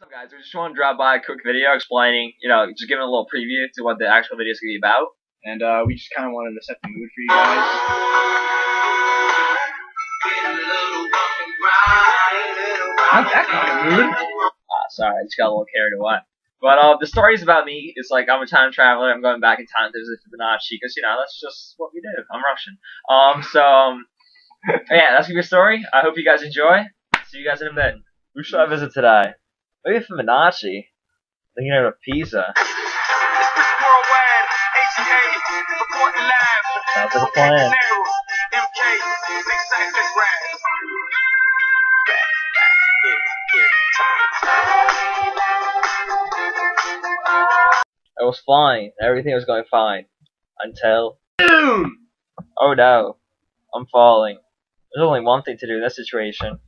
What's up, guys? We just want to drop by a quick video explaining, just giving a little preview to what the actual video is going to be about. And we just kind of wanted to set the mood for you guys. Not that kind of mood. Sorry, I just got a little carried away. But the story is about me. It's like I'm a time traveler. I'm going back in time to visit Fibonacci because, that's just what we do. I'm Russian. Yeah, that's going to be a story. I hope you guys enjoy. See you guys in a bit. Who should I visit today? Maybe Fibonacci. Thinking of Pisa. Sounds like a plan. I was flying. Everything was going fine. Until... Boom! Oh no. I'm falling. There's only one thing to do in this situation.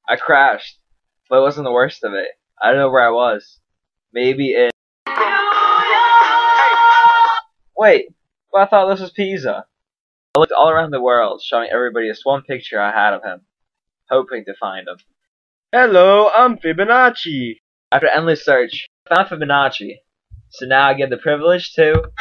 I crashed, but it wasn't the worst of it. I don't know where I was. Maybe in... Wait, but I thought this was Pisa. I looked all around the world, showing everybody this one picture I had of him, hoping to find him. Hello, I'm Fibonacci. After endless search, I found Fibonacci. So now I get the privilege to...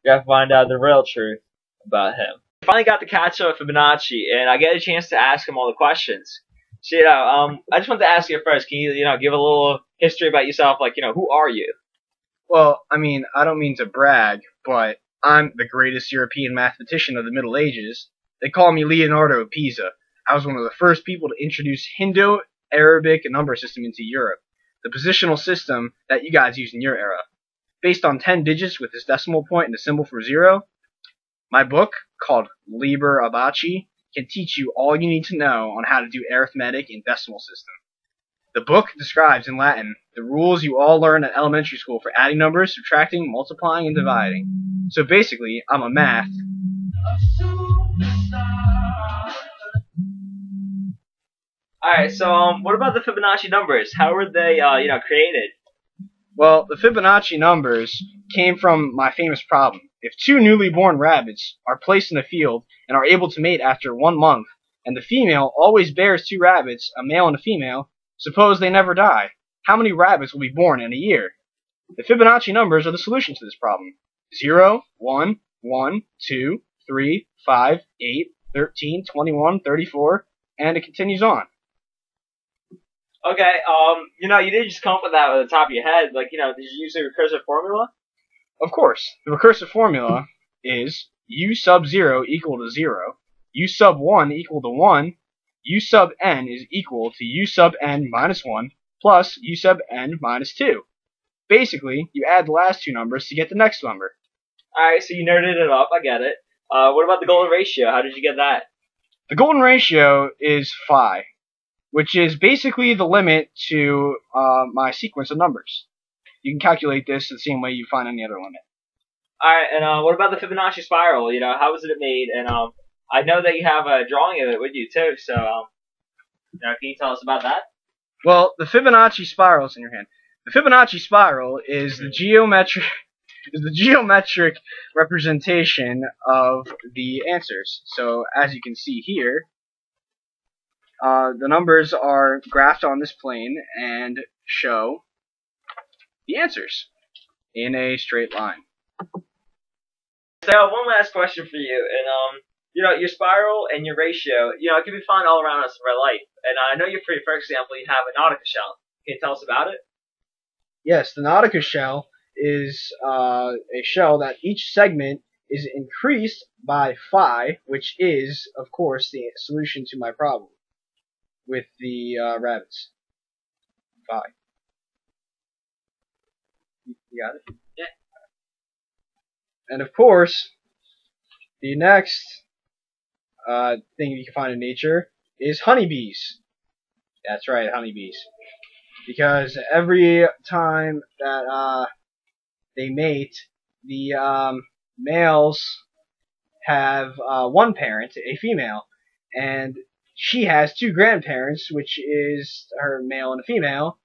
gotta find out the real truth about him. I finally got to catch up with Fibonacci, and I get a chance to ask him all the questions. So, I just want to ask you first, can you, give a little history about yourself, like, who are you? Well, I mean, I don't mean to brag, but I'm the greatest European mathematician of the Middle Ages. They call me Leonardo of Pisa. I was one of the first people to introduce Indo-Arabic number system into Europe, the positional system that you guys use in your era. Based on 10 digits with this decimal point and a symbol for 0, my book, called Fibonacci, can teach you all you need to know on how to do arithmetic in decimal system. The book describes in Latin the rules you all learn at elementary school for adding numbers, subtracting, multiplying, and dividing. So basically, I'm a math. Alright, so what about the Fibonacci numbers? How were they, created? Well, the Fibonacci numbers came from my famous problem. If two newly born rabbits are placed in a field and are able to mate after 1 month, and the female always bears 2 rabbits, a male and a female, suppose they never die, how many rabbits will be born in a year? The Fibonacci numbers are the solution to this problem. 0, 1, 1, 2, 3, 5, 8, 13, 21, 34, and it continues on. Okay, you didn't just come up with that at the top of your head. Like, did you use a recursive formula? Of course. The recursive formula is u sub 0 equal to 0, u sub 1 equal to 1, u sub n is equal to u sub n minus 1 plus u sub n minus 2. Basically, you add the last 2 numbers to get the next number. Alright, so you nerded it up, I get it. What about the golden ratio? How did you get that? The golden ratio is phi, which is basically the limit to my sequence of numbers. You can calculate this the same way you find any other limit. Alright, and what about the Fibonacci spiral? How was it made? And I know that you have a drawing of it with you too, so can you tell us about that? Well, the Fibonacci spiral is in your hand. The Fibonacci spiral is the geometric representation of the answers. So as you can see here, the numbers are graphed on this plane and show the answers in a straight line. So one last question for you, and your spiral and your ratio, it can be found all around us in real life. And I know for example, you have a Nautica shell. Can you tell us about it? Yes, the Nautica shell is a shell that each segment is increased by phi, which is, of course, the solution to my problem with the rabbits. Phi. You got it? Yeah. And of course, the next thing you can find in nature is honeybees. That's right, honeybees. Because every time that they mate, the males have one parent, a female, and she has 2 grandparents, which is her male and a female,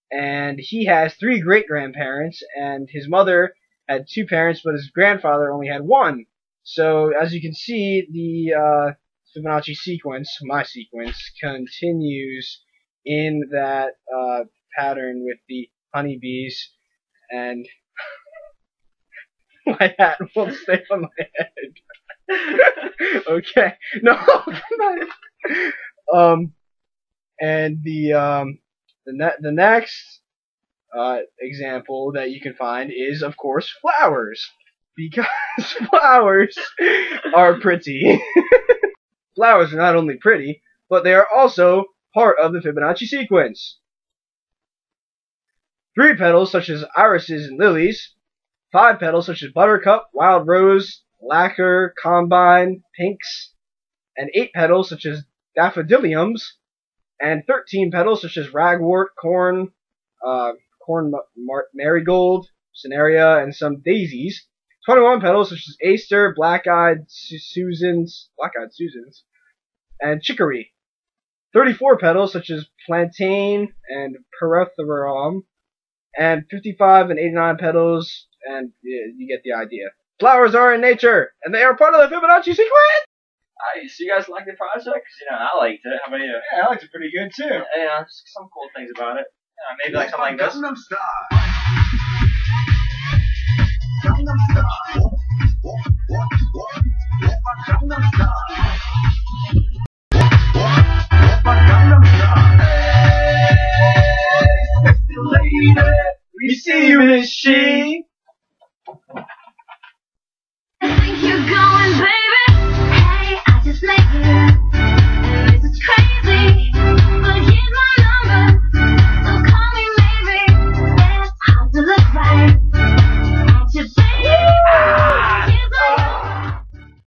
and he has 3 great-grandparents, and his mother had 2 parents, but his grandfather only had 1. So as you can see, the Fibonacci sequence, my sequence, continues in that pattern with the honeybees, and my hat won't stay on my head. Okay, no. And the next example that you can find is, of course, flowers, because flowers are pretty. Flowers are not only pretty, but they are also part of the Fibonacci sequence. 3 petals such as irises and lilies, 5 petals such as buttercup, wild rose, lacquer, combine, pinks, and 8 petals such as daffodiliums, and 13 petals such as ragwort, corn marigold, cineraria, and some daisies. 21 petals such as aster, black-eyed Susans, and chicory. 34 petals such as plantain and pyrethrum, and 55 and 89 petals, and you get the idea. Flowers are in nature, and they are part of the Fibonacci sequence! Nice. You guys like the project? 'Cause, I liked it. How about you? Yeah, I liked it pretty good, too. Yeah, some cool things about it. Maybe like something like this.